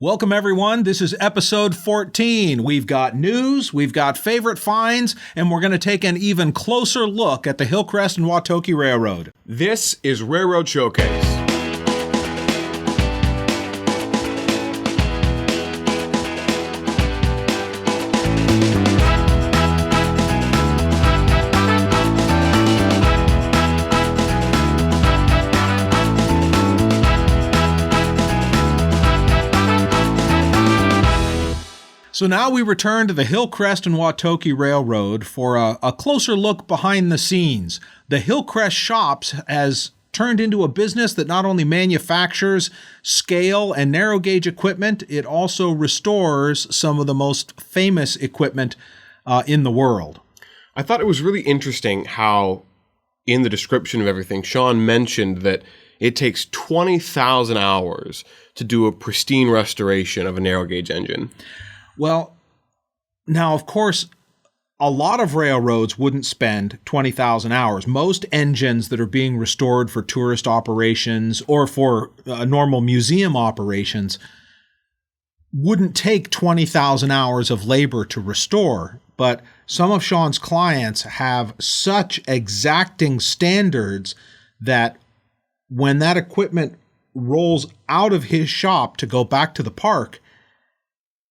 Welcome everyone, this is episode 14. We've got news, we've got favorite finds, and we're going to take an even closer look at the Hillcrest and Wautoki Railroad. This is Railroad Showcase. So now we return to the Hillcrest and Wautoki Railroad for a closer look behind the scenes. The Hillcrest Shops has turned into a business that not only manufactures scale and narrow gauge equipment, it also restores some of the most famous equipment in the world. I thought it was really interesting how in the description of everything, Sean mentioned that it takes 20,000 hours to do a pristine restoration of a narrow gauge engine. Well, now, of course, a lot of railroads wouldn't spend 20,000 hours. Most engines that are being restored for tourist operations or for normal museum operations wouldn't take 20,000 hours of labor to restore. But some of Sean's clients have such exacting standards that when that equipment rolls out of his shop to go back to the park,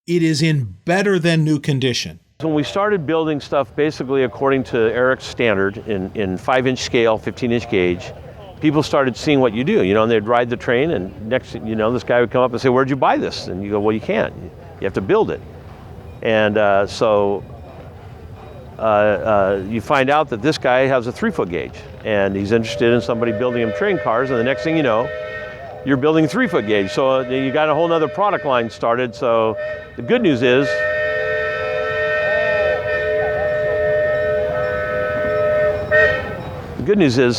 it is in better than new condition. When we started building stuff basically according to Eric's standard in 5-inch scale, 15-inch gauge, people started seeing what you do, and they'd ride the train and next, this guy would come up and say, "Where'd you buy this?" And you go, "Well, you can't. You have to build it." And so you find out that this guy has a 3-foot gauge and he's interested in somebody building him train cars, and the next thing you know, you're building 3-foot gauge. So you got a whole nother product line started. So the good news is,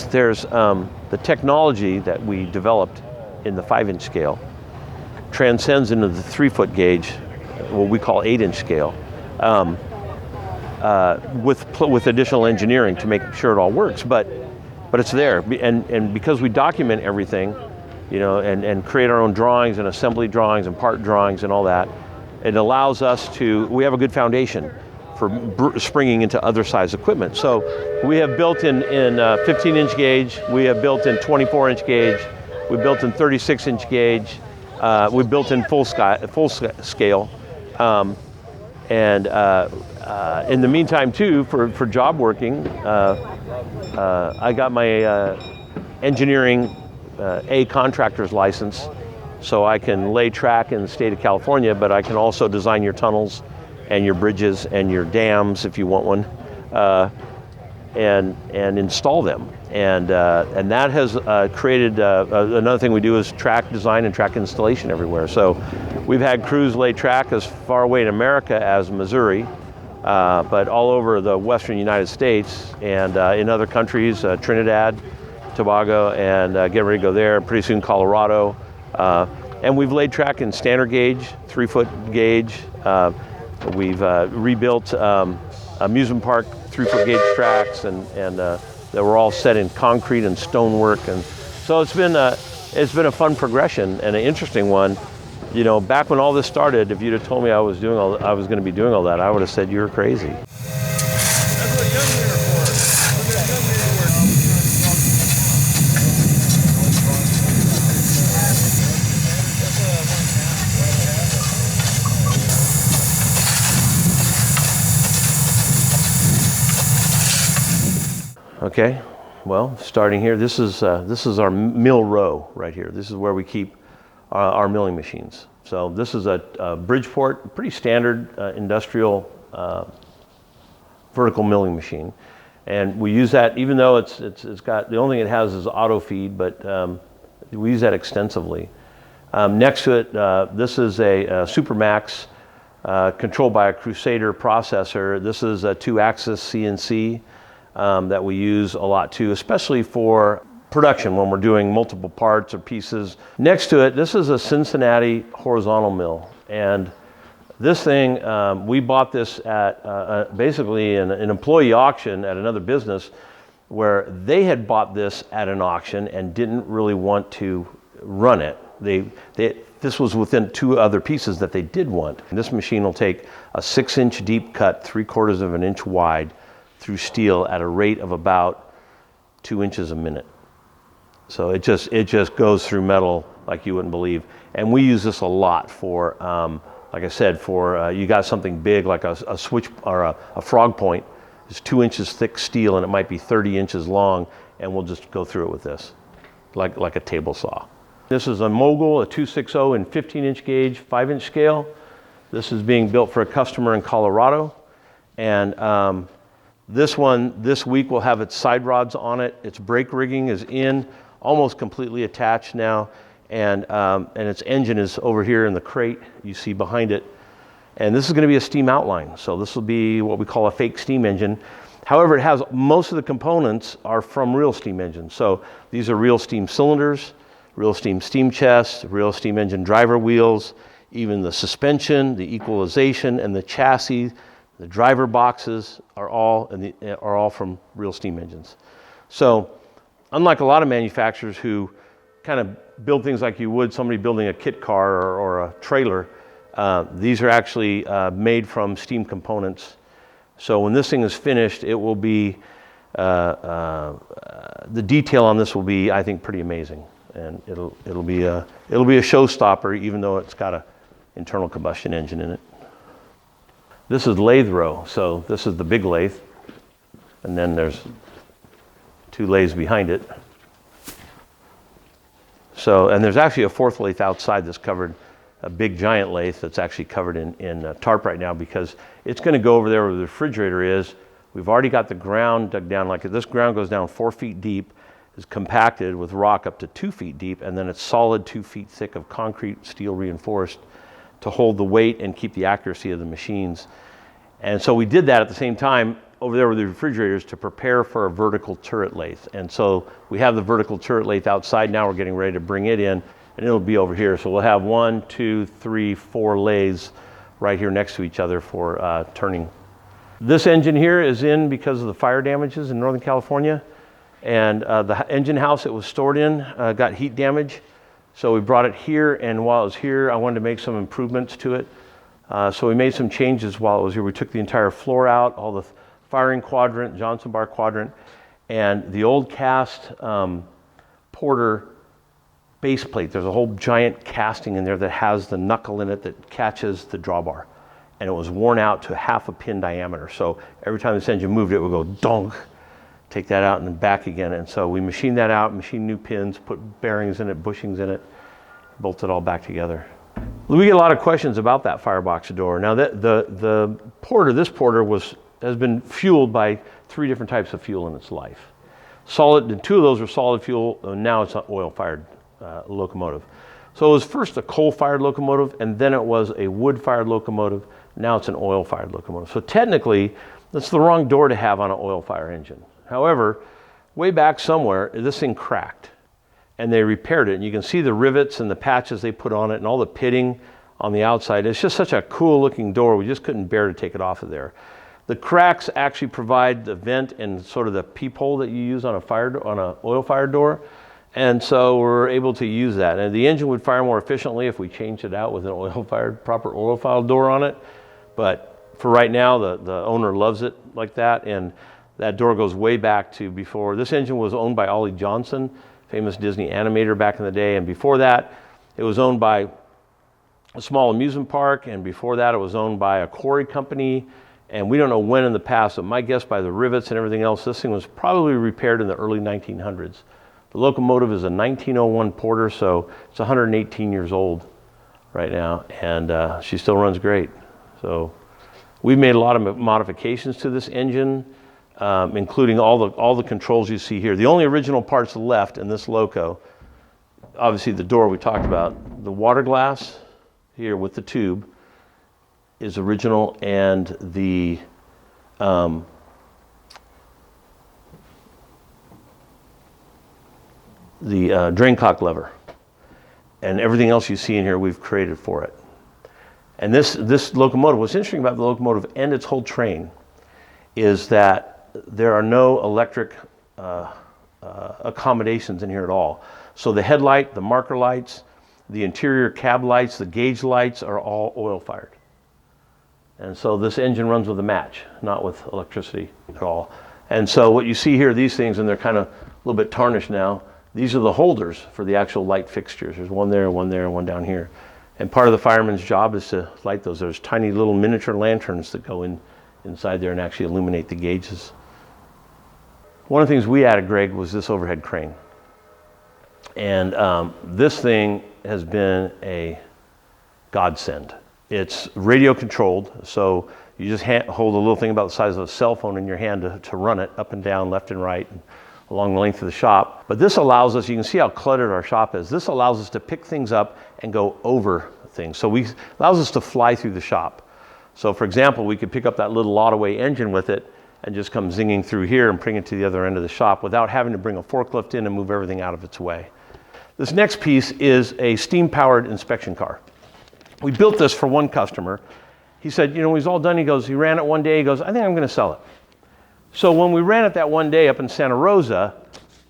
there's the technology that we developed in the 5-inch scale transcends into the 3-foot gauge, what we call 8-inch scale, with additional engineering to make sure it all works. But it's there, and because we document everything, and create our own drawings and assembly drawings and part drawings and all that, it allows us we have a good foundation for springing into other size equipment. So we have built in 15-inch gauge, we have built in 24-inch gauge, we built in 36-inch gauge, we built in full scale. And in the meantime too, for job working, I got my engineering A contractor's license, so I can lay track in the state of California, but I can also design your tunnels and your bridges and your dams if you want one, and install them. And that has created another thing we do is track design and track installation everywhere. So we've had crews lay track as far away in America as Missouri, but all over the western United States and in other countries, Trinidad, Tobago, and get ready to go there, pretty soon Colorado. And we've laid track in standard gauge, 3-foot gauge. We've rebuilt amusement park 3-foot gauge tracks, and they were all set in concrete and stonework. And so it's been a fun progression and an interesting one. Back when all this started, if you'd have told me I was going to be doing all that, I would have said you were crazy. That's what young men are for. Look at young men work. Okay, well, starting here, this is our mill row right here. This is where we keep our milling machines. So this is a Bridgeport, pretty standard industrial vertical milling machine, and we use that even though it's got, the only thing it has is auto feed, but we use that extensively. Next to it, this is a Supermax controlled by a Crusader processor. This is a 2-axis CNC. That we use a lot too, especially for production when we're doing multiple parts or pieces. Next to it, this is a Cincinnati horizontal mill, and this thing, we bought this at basically an employee auction at another business where they had bought this at an auction and didn't really want to run it. This this was within 2 other pieces that they did want. And this machine will take a 6-inch deep cut, 3/4 of an inch wide through steel at a rate of about 2 inches a minute. So it just goes through metal like you wouldn't believe. And we use this a lot for, like I said, for you got something big like a switch or a frog point. It's 2 inches thick steel and it might be 30 inches long, and we'll just go through it with this, like a table saw. This is a Mogul, a 260 in 15-inch gauge, 5-inch scale. This is being built for a customer in Colorado. And this one, this week, will have its side rods on it. Its brake rigging is in, almost completely attached now. And its engine is over here in the crate you see behind it. And this is going to be a steam outline. So this will be what we call a fake steam engine. However, it has most of the components are from real steam engines. So these are real steam cylinders, real steam chest, real steam engine driver wheels, even the suspension, the equalization, and the chassis, the driver boxes are all from real steam engines. So unlike a lot of manufacturers who kind of build things like you would somebody building a kit car or a trailer, these are actually made from steam components. So when this thing is finished, it will be, the detail on this will be, I think, pretty amazing. And it'll be a showstopper, even though it's got an internal combustion engine in it. This is Lathe Row. So this is the big lathe, and then there's 2 lathes behind it. So, and there's actually a 4th lathe outside that's covered, a big giant lathe that's actually covered in tarp right now, because it's going to go over there where the refrigerator is. We've already got the ground dug down. Like this ground goes down 4 feet deep, is compacted with rock up to 2 feet deep, and then it's solid 2 feet thick of concrete, steel reinforced to hold the weight and keep the accuracy of the machines. And so we did that at the same time over there with the refrigerators to prepare for a vertical turret lathe. And so we have the vertical turret lathe outside now. We're getting ready to bring it in, and it'll be over here. So we'll have 1, 2, 3, 4 lathes right here next to each other for turning. This engine here is in because of the fire damages in Northern California. And the engine house it was stored in got heat damage. So we brought it here, and while it was here, I wanted to make some improvements to it. So we made some changes while it was here. We took the entire floor out, all the firing quadrant, Johnson bar quadrant, and the old cast Porter base plate. There's a whole giant casting in there that has the knuckle in it that catches the drawbar. And it was worn out to 1/2 a pin diameter. So every time this engine moved, it would go donk. Take that out and then back again. And so we machined that out, machined new pins, put bearings in it, bushings in it, bolted it all back together. We get a lot of questions about that firebox door. Now the Porter, this Porter has been fueled by 3 different types of fuel in its life. Solid, and 2 of those were solid fuel, and now it's an oil-fired locomotive. So it was first a coal-fired locomotive, and then it was a wood-fired locomotive. Now it's an oil-fired locomotive. So technically, that's the wrong door to have on an oil-fire engine. However, way back somewhere, this thing cracked, and they repaired it. And you can see the rivets and the patches they put on it and all the pitting on the outside. It's just such a cool-looking door. We just couldn't bear to take it off of there. The cracks actually provide the vent and sort of the peephole that you use on an oil-fired door. And so we're able to use that. And the engine would fire more efficiently if we changed it out with an proper oil-fired door on it. But for right now, the owner loves it like that. And that door goes way back to before. This engine was owned by Ollie Johnson, famous Disney animator back in the day. And before that, it was owned by a small amusement park. And before that, it was owned by a quarry company. And we don't know when in the past, but my guess by the rivets and everything else, this thing was probably repaired in the early 1900s. The locomotive is a 1901 Porter, so it's 118 years old right now, and she still runs great. So we've made a lot of modifications to this engine, including all the controls you see here. The only original parts left in this loco, obviously the door we talked about, the water glass here with the tube is original, and the drain cock lever, and everything else you see in here we've created for it. And this locomotive, what's interesting about the locomotive and its whole train is that there are no electric accommodations in here at all. So the headlight, the marker lights, The interior cab lights, the gauge lights are all oil fired. And so this engine runs with a match, not with electricity at all. And so what you see here, these things, and they're kind of a little bit tarnished now, these are the holders for the actual light fixtures. There's one there, and one down here. And part of the fireman's job is to light those. There's tiny little miniature lanterns that go inside there and actually illuminate the gauges. One of the things we added, Greg, was this overhead crane. And this thing has been a godsend. It's radio controlled, so you just hold a little thing about the size of a cell phone in your hand to run it up and down, left and right, and along the length of the shop. But this allows us, you can see how cluttered our shop is. This allows us to pick things up and go over things. So allows us to fly through the shop. So for example, we could pick up that little Lautaway engine with it and just come zinging through here and bring it to the other end of the shop without having to bring a forklift in and move everything out of its way. This next piece is a steam-powered inspection car. We built this for one customer. He said, when he's all done, he ran it one day, he goes, I think I'm gonna sell it. So when we ran it that one day up in Santa Rosa,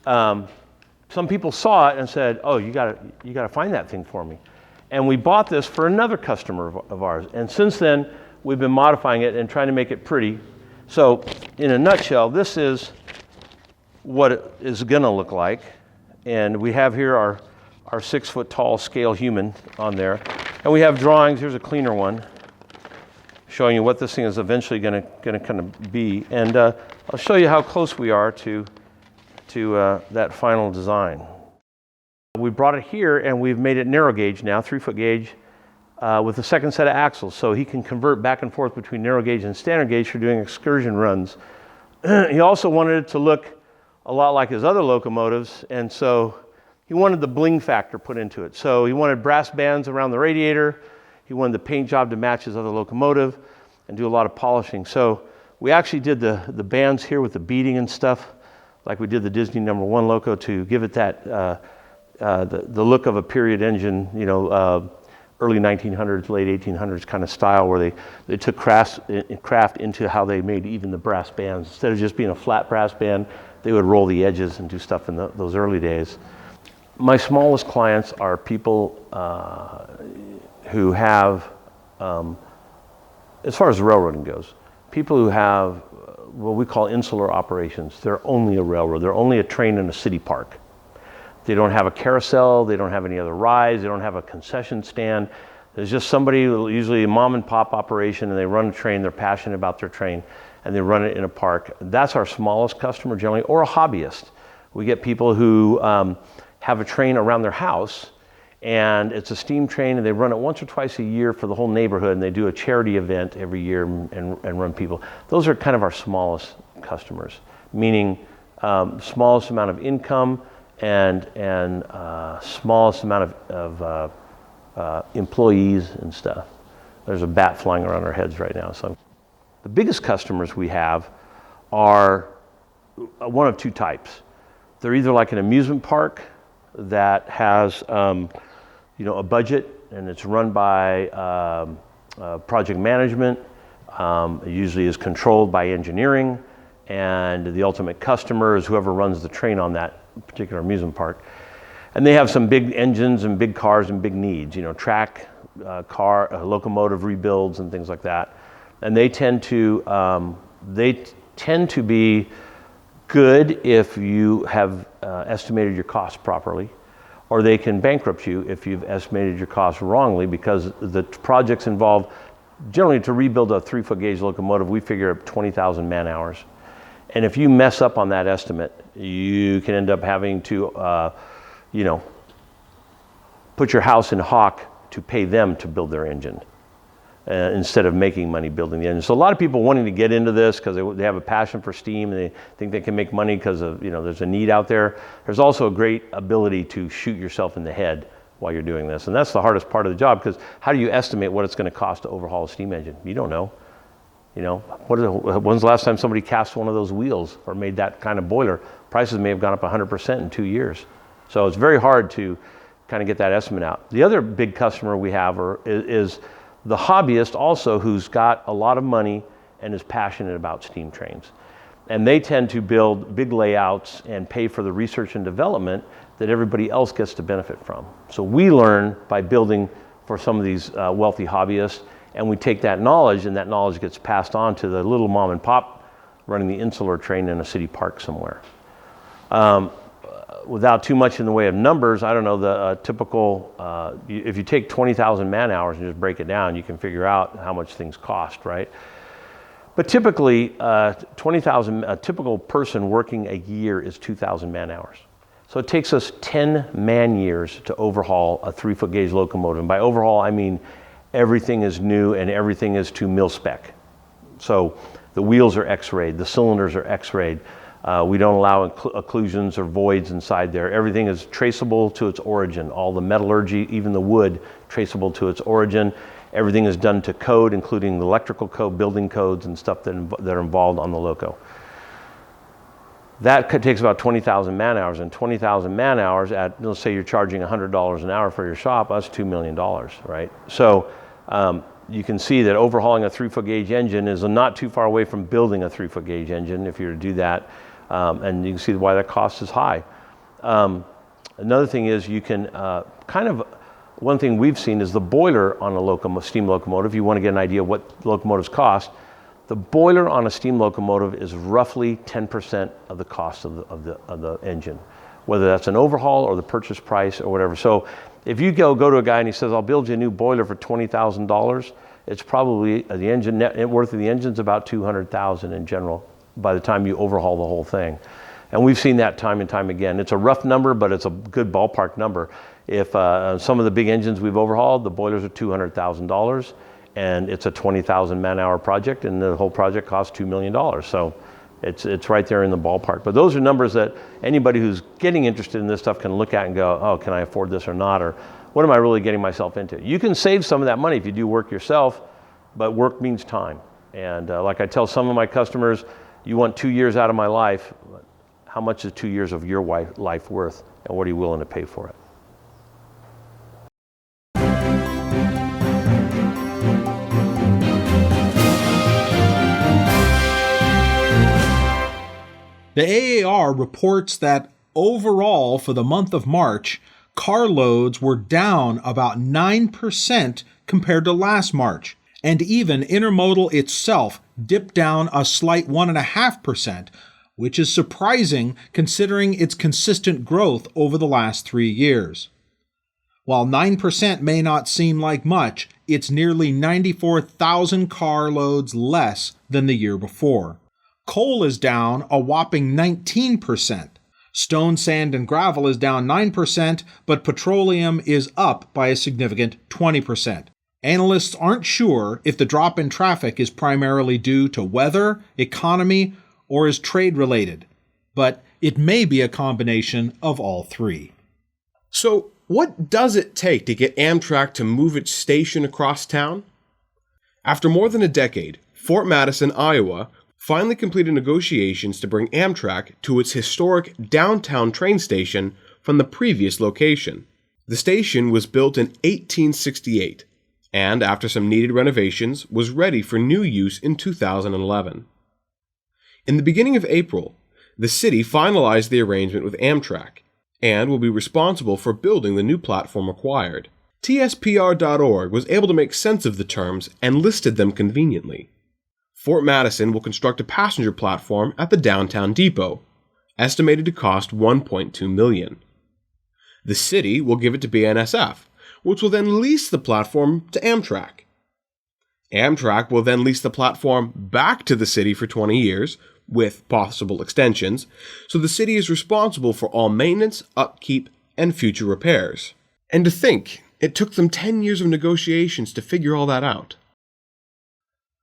some people saw it and said, oh, you gotta find that thing for me. And we bought this for another customer of ours. And since then, we've been modifying it and trying to make it pretty. So in a nutshell, this is what it is gonna look like. And we have here our 6 foot tall scale human on there. And we have drawings, here's a cleaner one, showing you what this thing is eventually gonna kind of be. And I'll show you how close we are to that final design. We brought it here and we've made it narrow gauge now, 3 foot gauge, with a second set of axles. So he can convert back and forth between narrow gauge and standard gauge for doing excursion runs. He also wanted it to look a lot like his other locomotives, and so he wanted the bling factor put into it. So he wanted brass bands around the radiator. He wanted the paint job to match his other locomotive and do a lot of polishing. So we actually did the bands here with the beading and stuff, like we did the Disney #1 loco, to give it that the look of a period engine, early 1900s, late 1800s kind of style, where they took craft into how they made even the brass bands. Instead of just being a flat brass band, they would roll the edges and do stuff in those early days. My smallest clients are people who have, as far as railroading goes, people who have what we call insular operations. They're only a railroad. They're only a train in a city park. They don't have a carousel. They don't have any other rides. They don't have a concession stand. There's just somebody, usually a mom and pop operation, and they run a train. They're passionate about their train, and they run it in a park. That's our smallest customer generally, or a hobbyist. We get people who have a train around their house, and it's a steam train, and they run it once or twice a year for the whole neighborhood, and they do a charity event every year and run people. Those are kind of our smallest customers, meaning smallest amount of income and smallest amount of employees and stuff. There's a bat flying around our heads right now. So the biggest customers we have are one of two types. They're either like an amusement park that has a budget, and it's run by project management. It usually is controlled by engineering, and the ultimate customer is whoever runs the train on that particular amusement park. And they have some big engines and big cars and big needs, track, locomotive rebuilds and things like that. And they tend to be good if you have estimated your costs properly, or they can bankrupt you if you've estimated your costs wrongly, because the projects involve, generally to rebuild a 3 foot gauge locomotive, we figure 20,000 man hours. And if you mess up on that estimate, you can end up having to, put your house in hock to pay them to build their engine instead of making money building the engine. So a lot of people wanting to get into this because they have a passion for steam and they think they can make money because of, there's a need out there. There's also a great ability to shoot yourself in the head while you're doing this. And that's the hardest part of the job, because how do you estimate what it's going to cost to overhaul a steam engine? You don't know. When's the last time somebody cast one of those wheels or made that kind of boiler? Prices may have gone up 100% in 2 years. So it's very hard to kind of get that estimate out. The other big customer we have is the hobbyist also, who's got a lot of money and is passionate about steam trains. And they tend to build big layouts and pay for the research and development that everybody else gets to benefit from. So we learn by building for some of these wealthy hobbyists, and we take that knowledge, and that knowledge gets passed on to the little mom and pop running the insular train in a city park somewhere. Without too much in the way of numbers, I don't know, the typical, if you take 20,000 man hours and just break it down, you can figure out how much things cost, right? But typically, 20,000, a typical person working a year is 2,000 man hours. So it takes us 10 man years to overhaul a 3-foot gauge locomotive. And by overhaul, I mean everything is new and everything is to mil spec. So the wheels are X-rayed, the cylinders are X-rayed. We don't allow occlusions or voids inside there. Everything is traceable to its origin. All the metallurgy, even the wood, traceable to its origin. Everything is done to code, including the electrical code, building codes, and stuff that are involved on the loco. That takes about 20,000 man hours, and 20,000 man hours at, let's say you're charging $100 an hour for your shop, that's $2 million, right? So you can see that overhauling a 3-foot gauge engine is not too far away from building a 3-foot gauge engine if you were to do that. And you can see why that cost is high. Another thing is you can one thing we've seen is the boiler on a steam locomotive. You want to get an idea what locomotives cost. The boiler on a steam locomotive is roughly 10% of the cost of the engine, whether that's an overhaul or the purchase price or whatever. So if you go to a guy and he says, I'll build you a new boiler for $20,000, it's probably the engine net worth of the engine's about $200,000 in general by the time you overhaul the whole thing. And we've seen that time and time again. It's a rough number, but it's a good ballpark number. If some of the big engines we've overhauled, the boilers are $200,000, and it's a 20,000 man-hour project, and the whole project costs $2 million. So it's right there in the ballpark. But those are numbers that anybody who's getting interested in this stuff can look at and go, oh, can I afford this or not? Or what am I really getting myself into? You can save some of that money if you do work yourself, but work means time. And like I tell some of my customers, you want 2 years out of my life, how much is 2 years of your life worth, and what are you willing to pay for it? The AAR reports that overall for the month of March, carloads were down about 9% compared to last March, and even intermodal itself dipped down a slight 1.5%, which is surprising considering its consistent growth over the last 3 years. While 9% may not seem like much, it's nearly 94,000 carloads less than the year before. Coal is down a whopping 19%. Stone, sand, and gravel is down 9%, but petroleum is up by a significant 20%. Analysts aren't sure if the drop in traffic is primarily due to weather, economy, or is trade-related, but it may be a combination of all three. So, what does it take to get Amtrak to move its station across town? After more than a decade, Fort Madison, Iowa, finally completed negotiations to bring Amtrak to its historic downtown train station from the previous location. The station was built in 1868, and after some needed renovations, was ready for new use in 2011. In the beginning of April, the city finalized the arrangement with Amtrak, and will be responsible for building the new platform required. TSPR.org was able to make sense of the terms and listed them conveniently. Fort Madison will construct a passenger platform at the downtown depot, estimated to cost $1.2 million. The city will give it to BNSF, which will then lease the platform to Amtrak. Amtrak will then lease the platform back to the city for 20 years, with possible extensions, so the city is responsible for all maintenance, upkeep, and future repairs. And to think, it took them 10 years of negotiations to figure all that out.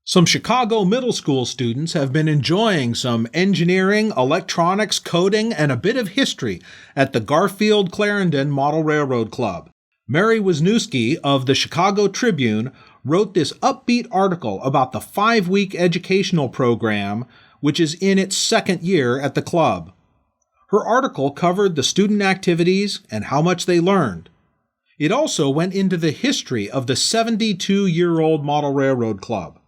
Some Chicago middle school students have been enjoying some engineering, electronics, coding, and a bit of history at the Garfield-Clarendon Model Railroad Club. Mary Wisniewski of the Chicago Tribune wrote this upbeat article about the 5-week educational program, which is in its second year at the club. Her article covered the student activities and how much they learned. It also went into the history of the 72-year-old Model Railroad Club.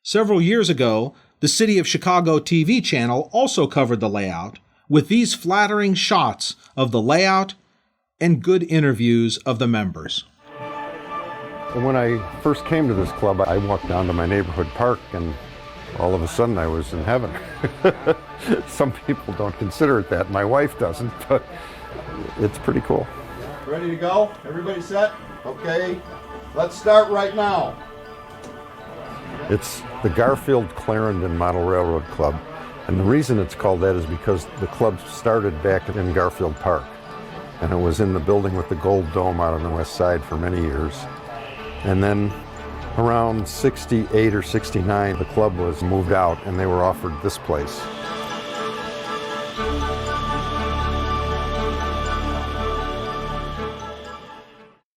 Several years ago, The City of Chicago TV channel also covered the layout with these flattering shots of the layout and good interviews of the members. And when I first came to this club, I walked down to my neighborhood park and all of a sudden I was in heaven. Some people don't consider it that. My wife doesn't, but it's pretty cool. Ready to go? Everybody set? Okay, let's start right now. It's the Garfield-Clarendon Model Railroad Club. And the reason it's called that is because the club started back in Garfield Park. And it was in the building with the gold dome out on the west side for many years. And then around 68 or 69, the club was moved out and they were offered this place.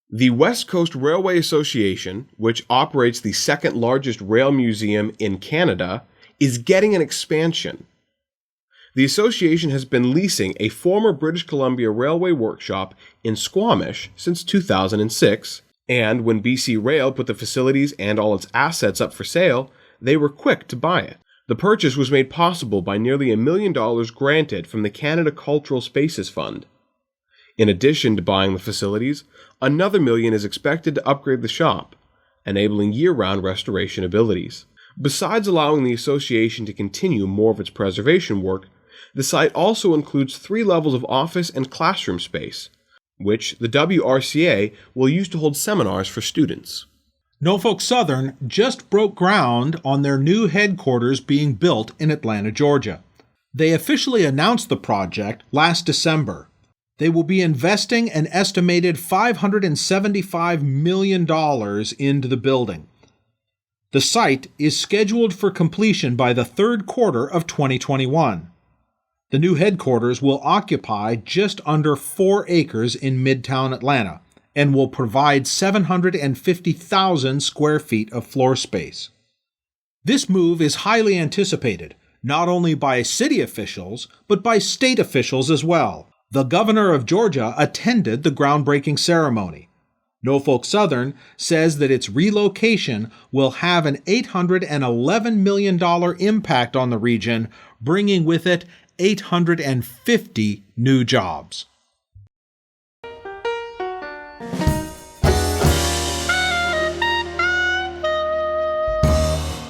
The West Coast Railway Association, which operates the second largest rail museum in Canada, is getting an expansion. The association has been leasing a former British Columbia Railway workshop in Squamish since 2006, and when BC Rail put the facilities and all its assets up for sale, they were quick to buy it. The purchase was made possible by nearly $1 million granted from the Canada Cultural Spaces Fund. In addition to buying the facilities, another $1 million is expected to upgrade the shop, enabling year-round restoration abilities. Besides allowing the association to continue more of its preservation work, the site also includes 3 levels of office and classroom space, which the WRCA will use to hold seminars for students. Norfolk Southern just broke ground on their new headquarters being built in Atlanta, Georgia. They officially announced the project last December. They will be investing an estimated $575 million into the building. The site is scheduled for completion by the third quarter of 2021. The new headquarters will occupy just under 4 acres in Midtown Atlanta and will provide 750,000 square feet of floor space. This move is highly anticipated, not only by city officials, but by state officials as well. The governor of Georgia attended the groundbreaking ceremony. Norfolk Southern says that its relocation will have an $811 million impact on the region, bringing with it 850 new jobs.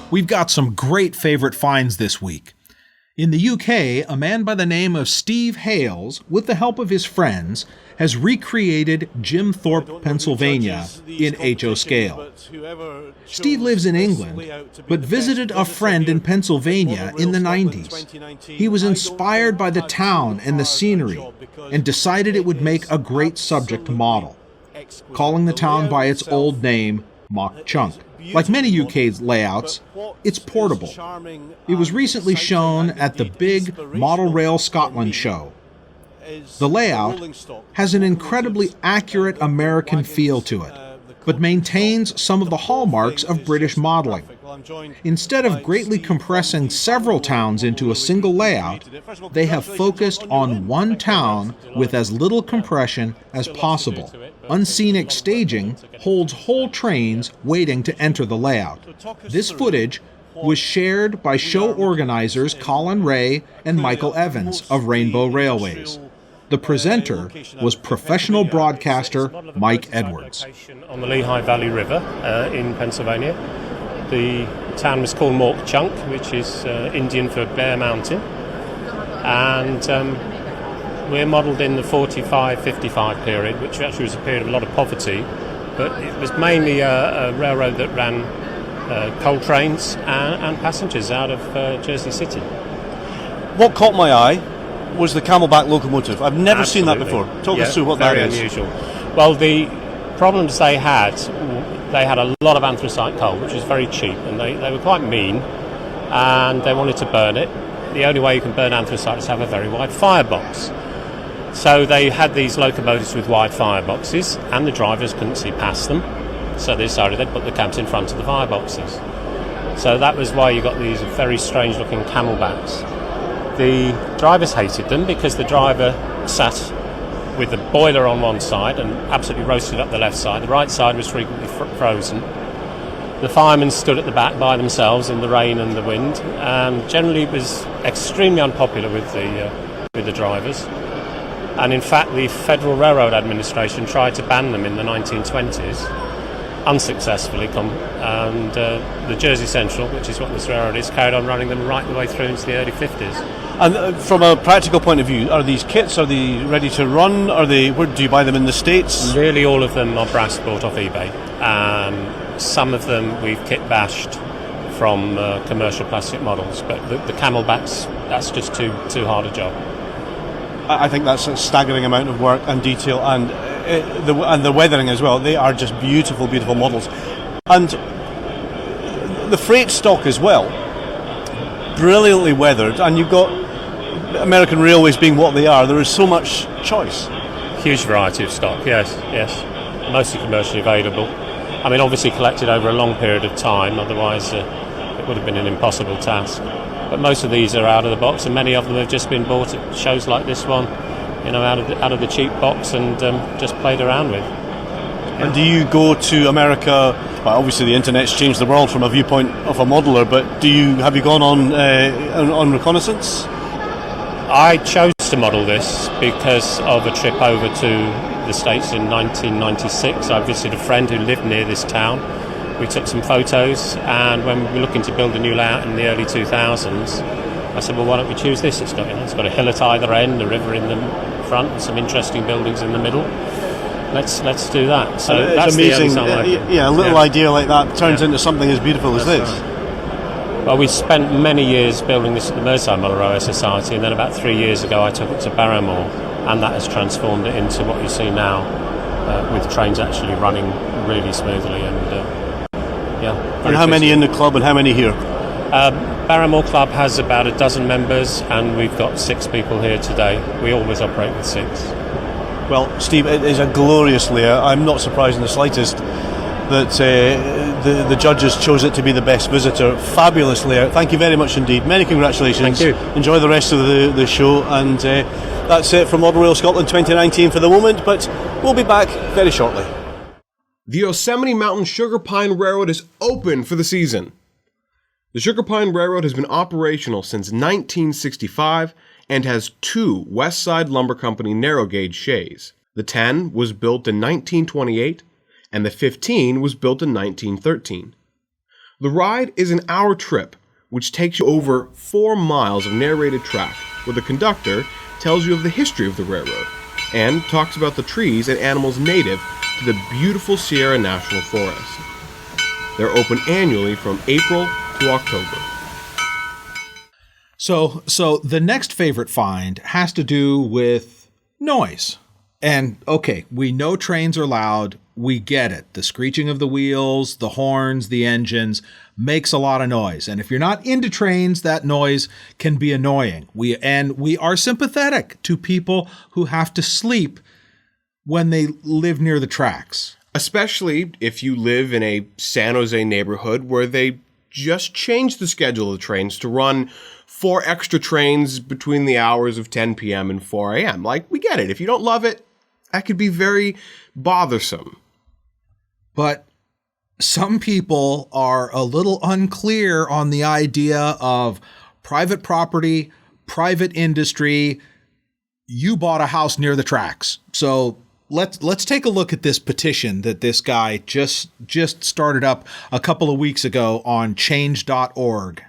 We've got some great favorite finds this week. In the UK, a man by the name of Steve Hales, with the help of his friends, has recreated Jim Thorpe, Pennsylvania in HO scale. Steve lives in England, but visited a friend in Pennsylvania in the 90s. He was inspired by the town and the scenery and decided it would make a great subject model, calling the town by its old name, Mauch Chunk. Like many UK layouts, it's portable. It was recently shown at the big MONORAIL Scotland show. The layout has an incredibly accurate American feel to it, but maintains some of the hallmarks of British modeling. Instead of greatly compressing several towns into a single layout, they have focused on one town with as little compression as possible. Unscenic staging holds whole trains waiting to enter the layout. This footage was shared by show organizers Colin Ray and Michael Evans of Rainbow Railways. The presenter was professional broadcaster Mike Edwards. On the Lehigh Valley River in Pennsylvania. The town was called Mauch Chunk, which is Indian for Bear Mountain. And we're modelled in the 45-55 period, which actually was a period of a lot of poverty. But it was mainly a railroad that ran coal trains and passengers out of Jersey City. What caught my eye was the camelback locomotive. I've never seen that before. Talk us through what that is. Very unusual. Well, the problems they had a lot of anthracite coal, which was very cheap, and they were quite mean, and they wanted to burn it. The only way you can burn anthracite is to have a very wide firebox. So they had these locomotives with wide fireboxes, and the drivers couldn't see past them, so they decided they'd put the cabs in front of the fireboxes. So that was why you got these very strange looking camelbacks. The drivers hated them because the driver sat with the boiler on one side and absolutely roasted up the left side. The right side was frequently frozen. The firemen stood at the back by themselves in the rain and the wind. Generally, it was extremely unpopular with the drivers. And in fact, the Federal Railroad Administration tried to ban them in the 1920s, unsuccessfully. And the Jersey Central, which is what this railroad is, carried on running them right the way through into the early 50s. And from a practical point of view, are these kits, are they ready to run? Where do you buy them in the States? Really, all of them are brass bought off eBay. Some of them we've kit bashed from commercial plastic models, but the camelbacks, that's just too hard a job. I think that's a staggering amount of work and detail, and the weathering as well. They are just beautiful, beautiful models. And the freight stock as well, brilliantly weathered, and you've got American Railways being what they are. There is so much choice. Huge variety of stock, yes. Mostly commercially available. I mean, obviously collected over a long period of time, otherwise it would have been an impossible task. But most of these are out of the box, and many of them have just been bought at shows like this one, out of the cheap box and just played around with. Yeah. And do you go to America? Well, obviously the internet's changed the world from a viewpoint of a modeler, but have you gone on reconnaissance? I chose to model this because of a trip over to the States in 1996. I visited a friend who lived near this town. We took some photos, and when we were looking to build a new layout in the early 2000s, I said, well, why don't we choose this? It's got a hill at either end, a river in the front, and some interesting buildings in the middle. Let's do that. So that's amazing. The a little idea like that turns into something as beautiful as this. Right. Well, we spent many years building this at the Merseyside Monorail Society, and then about 3 years ago I took it to Barrymore, and that has transformed it into what you see now, with trains actually running really smoothly. And how many in the club and how many here? Barrymore Club has about a dozen members, and we've got 6 people here today. We always operate with 6. Well, Steve, it is a glorious layout. I'm not surprised in the slightest that the judges chose it to be the best visitor. Fabulous layout. Thank you very much indeed. Many congratulations. Thank you. Enjoy the rest of the show, and that's it from MONORAIL Scotland 2019 for the moment, but we'll be back very shortly. The Yosemite Mountain Sugar Pine Railroad is open for the season. The Sugar Pine Railroad has been operational since 1965 and has 2 West Side Lumber Company narrow gauge shays. The 10 was built in 1928 and the 15 was built in 1913. The ride is an hour trip, which takes you over 4 miles of narrated track, where the conductor tells you of the history of the railroad and talks about the trees and animals native to the beautiful Sierra National Forest. They're open annually from April to October. So the next favorite find has to do with noise. And okay, we know trains are loud. We get it. The screeching of the wheels, the horns, the engines makes a lot of noise. And if you're not into trains, that noise can be annoying. We are sympathetic to people who have to sleep when they live near the tracks. Especially if you live in a San Jose neighborhood where they just changed the schedule of the trains to run 4 extra trains between the hours of 10 p.m. and 4 a.m. Like, we get it. If you don't love it, that could be very bothersome. But some people are a little unclear on the idea of private property, private industry. You bought a house near the tracks. So let's take a look at this petition that this guy just started up a couple of weeks ago on change.org.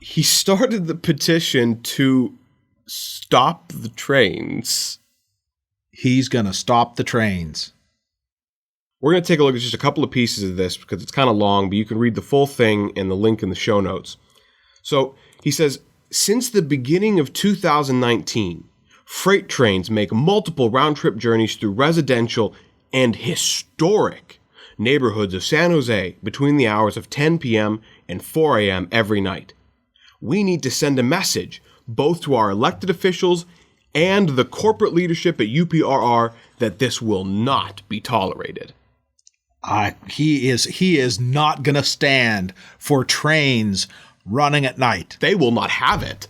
He started the petition to stop the trains. He's going to stop the trains. We're going to take a look at just a couple of pieces of this because it's kind of long, but you can read the full thing in the link in the show notes. So he says, since the beginning of 2019, freight trains make multiple round-trip journeys through residential and historic neighborhoods of San Jose between the hours of 10 p.m. and 4 a.m. every night. We need to send a message both to our elected officials and the corporate leadership at UPRR that this will not be tolerated. He is not going to stand for trains running at night. They will not have it.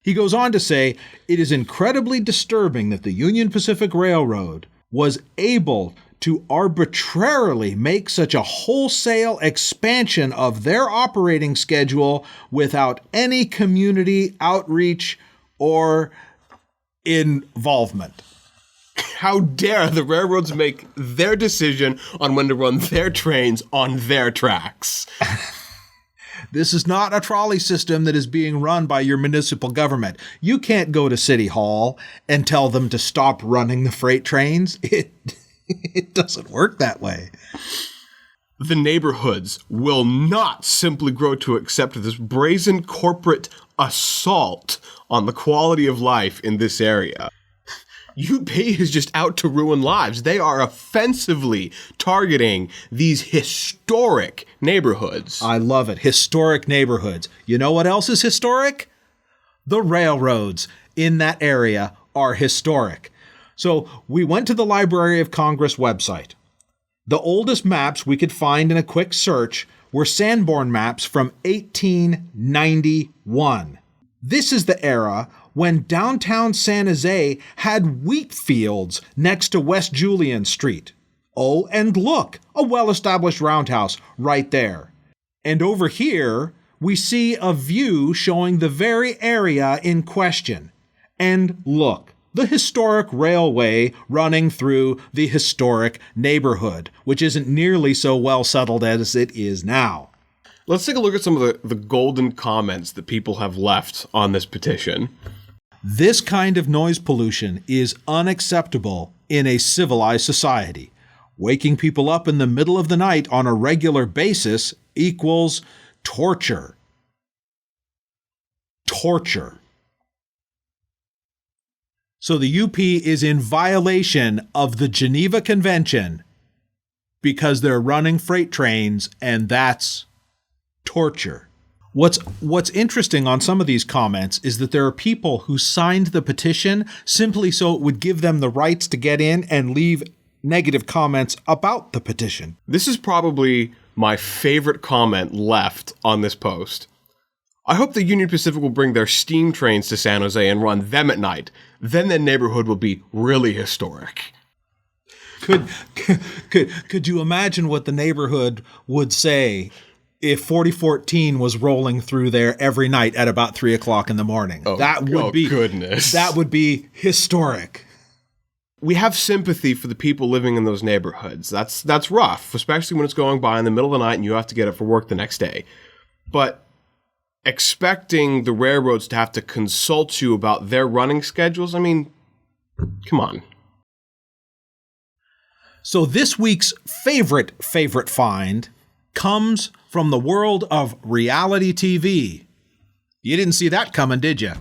He goes on to say, it is incredibly disturbing that the Union Pacific Railroad was able to arbitrarily make such a wholesale expansion of their operating schedule without any community outreach or involvement. How dare the railroads make their decision on when to run their trains on their tracks? This is not a trolley system that is being run by your municipal government. You can't go to City Hall and tell them to stop running the freight trains. It doesn't work that way. The neighborhoods will not simply grow to accept this brazen corporate assault on the quality of life in this area. UP is just out to ruin lives. They are offensively targeting these historic neighborhoods. I love it. Historic neighborhoods. You know what else is historic? The railroads in that area are historic. So we went to the Library of Congress website. The oldest maps we could find in a quick search were Sanborn maps from 1891. This is the era when downtown San Jose had wheat fields next to West Julian Street. Oh, and look, a well-established roundhouse right there. And over here, we see a view showing the very area in question. And look, the historic railway running through the historic neighborhood, which isn't nearly so well settled as it is now. Let's take a look at some of the golden comments that people have left on this petition. This kind of noise pollution is unacceptable in a civilized society. Waking people up in the middle of the night on a regular basis equals torture. Torture. So the UP is in violation of the Geneva Convention because they're running freight trains, and that's torture. What's interesting on some of these comments is that there are people who signed the petition simply so it would give them the rights to get in and leave negative comments about the petition. This is probably my favorite comment left on this post. I hope the Union Pacific will bring their steam trains to San Jose and run them at night. Then the neighborhood will be really historic. Could you imagine what the neighborhood would say if 4014 was rolling through there every night at about 3 o'clock in the morning? Goodness. That would be historic. We have sympathy for the people living in those neighborhoods. That's rough, especially when it's going by in the middle of the night and you have to get up for work the next day. But expecting the railroads to have to consult you about their running schedules, I mean, come on. So this week's favorite find comes from the world of reality TV. You didn't see that coming, did you?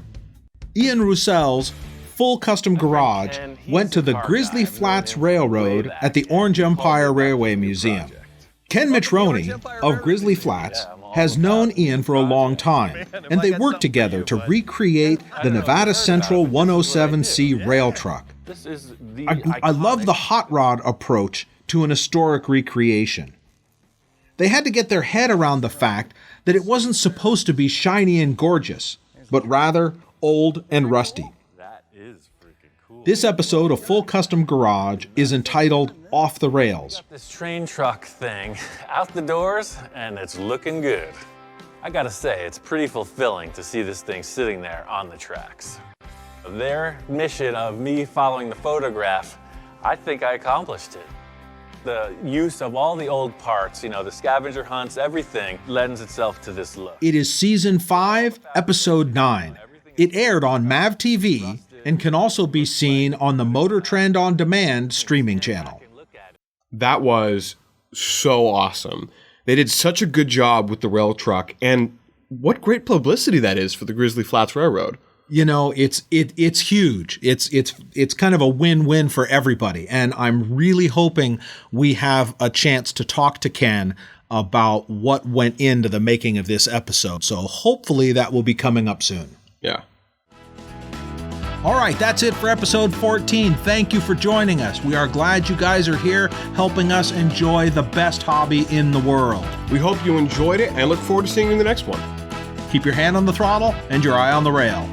Ian Roussell's Full Custom Garage went to the Grizzly Flats Railroad at the Orange Empire Railway Museum. Ken Mitroni of Grizzly Flats has known Ian for a long time, and they worked together to recreate the Nevada Central 107C rail truck. I love the hot rod approach to an historic recreation. They had to get their head around the fact that it wasn't supposed to be shiny and gorgeous, but rather old and rusty. This episode of Full Custom Garage is entitled Off the Rails. This train truck thing out the doors, and it's looking good. I gotta say, it's pretty fulfilling to see this thing sitting there on the tracks. Their mission of me following the photograph, I think I accomplished it. The use of all the old parts, the scavenger hunts, everything lends itself to this look. It is Season 5, Episode 9. It aired on MAV TV and can also be seen on the Motor Trend On Demand streaming channel. That was so awesome. They did such a good job with the rail truck, and what great publicity that is for the Grizzly Flats Railroad. It's huge. It's kind of a win-win for everybody, and I'm really hoping we have a chance to talk to Ken about what went into the making of this episode. So hopefully that will be coming up soon. Yeah. All right, that's it for episode 14. Thank you for joining us. We are glad you guys are here helping us enjoy the best hobby in the world. We hope you enjoyed it and look forward to seeing you in the next one. Keep your hand on the throttle and your eye on the rail.